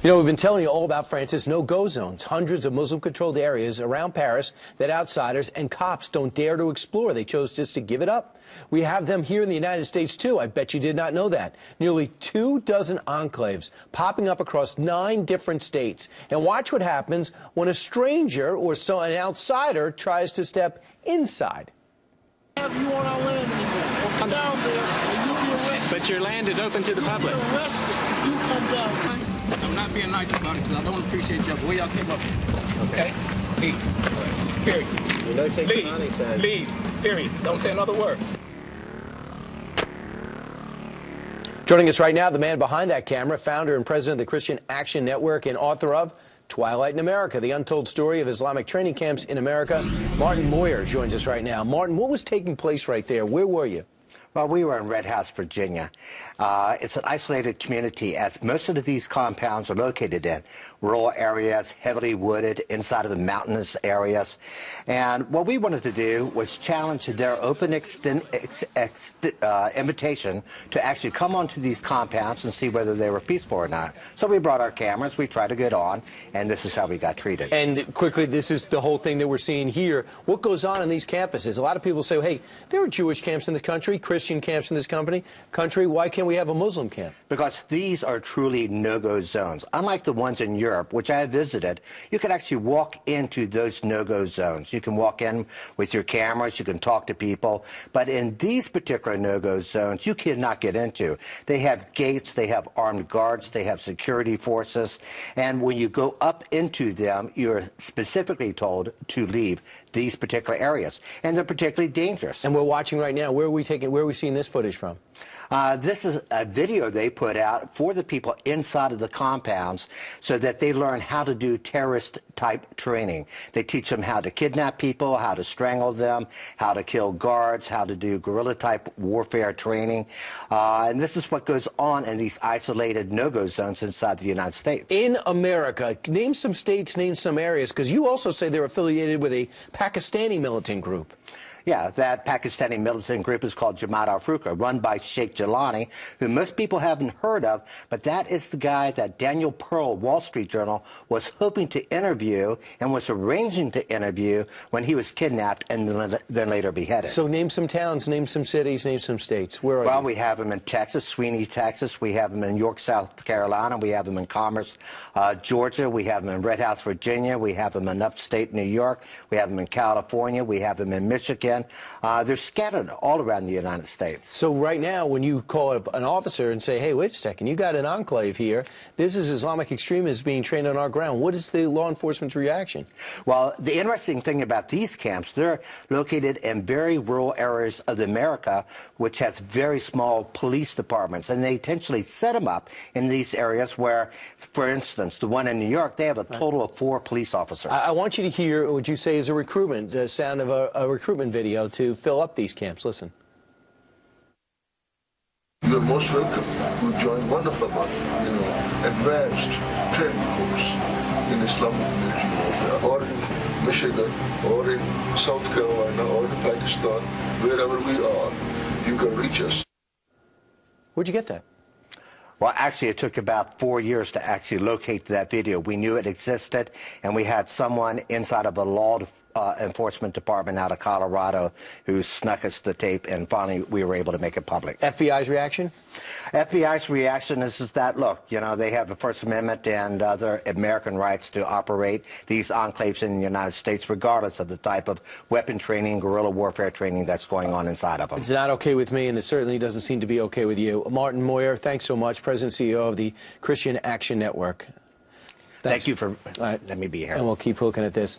You know, we've been telling you all about France's no-go zones, hundreds of Muslim-controlled areas around Paris that outsiders and cops don't dare to explore. They chose just to give it up. We have them here in the United States, too. I bet you did not know that. Nearly 24 enclaves popping up across 9 different states. And watch what happens when a stranger or an outsider tries to step inside. Have you on our land anymore? Come down there and you'll be arrested. But your land is open to the public. You'll be arrested if you come down. I'm not being nice about it because I don't appreciate y'all. The way y'all came up here. Okay? Leave. Period. You know, take leave. money, son. Leave. Period. Don't say another word. Joining us right now, the man behind that camera, founder and president of the Christian Action Network and author of Twilight in America, the untold story of Islamic training camps in America. Martin Moyer joins us right now. Martin, what was taking place right there? Where were you? Well, we were in Red House, Virginia. It's an isolated community, as most of these compounds are located in rural areas, heavily wooded, inside of the mountainous areas. And what we wanted to do was challenge their open invitation to actually come onto these compounds and see whether they were peaceful or not. So we brought our cameras, we tried to get on, and this is how we got treated. And quickly, this is the whole thing that we're seeing here. What goes on in these campuses? A lot of people say, hey, there are Jewish camps in this country, Christian camps in this country. Why can't we have a Muslim camp? Because these are truly no-go zones. Unlike the ones in Europe, which I have visited, you can actually walk into those no-go zones. You can walk in with your cameras, you can talk to people, but in these particular no-go zones, you cannot get into. They have gates, they have armed guards, they have security forces, and when you go up into them, you're specifically told to leave these particular areas, and they're particularly dangerous. And we're watching right now. Where are we seeing this footage from? This is a video they put out for the people inside of the compounds so that they learn how to do terrorist-type training. They teach them how to kidnap people, how to strangle them, how to kill guards, how to do guerrilla-type warfare training. And this is what goes on in these isolated no-go zones inside the United States. In America, name some states, name some areas, because you also say they're affiliated with a Pakistani militant group. Yeah, that Pakistani militant group is called Jamaat al-Furqa, run by Sheikh Jilani, who most people haven't heard of, but that is the guy that Daniel Pearl, Wall Street Journal, was hoping to interview and was arranging to interview when he was kidnapped and then later beheaded. So name some towns, name some cities, name some states. Where are Well, you? we have him in Texas, Sweeney, Texas. We have him in York, South Carolina. We have him in Commerce, Georgia. We have him in Red House, Virginia. We have him in upstate New York. We have him in California. We have him in Michigan. They're scattered all around the United States. So right now, when you call up an officer and say, hey, wait a second, you got an enclave here, this is Islamic extremists being trained on our ground, what is the law enforcement's reaction? Well, the interesting thing about these camps, they're located in very rural areas of America, which has very small police departments, and they intentionally set them up in these areas where, for instance, the one in New York, they have a total of 4 police officers. I want you to hear what you say is a recruitment, sound of a recruitment video to fill up these camps. Listen. You're most welcome to join one of our, advanced training course in Islamic Jihad, or in Michigan, or in South Carolina, or in Pakistan, wherever we are, you can reach us. Where'd you get that? Well, actually, it took about 4 years to actually locate that video. We knew it existed, and we had someone inside of a law enforcement department out of Colorado who snuck us the tape, and finally we were able to make it public. FBI's reaction? FBI's reaction is that, look, they have the First Amendment and other American rights to operate these enclaves in the United States, regardless of the type of weapon training, guerrilla warfare training that's going on inside of them. It's not okay with me, and it certainly doesn't seem to be okay with you. Martin Moyer, thanks so much, President and CEO of the Christian Action Network. Thanks. Thank you for letting me be here. And we'll keep looking at this.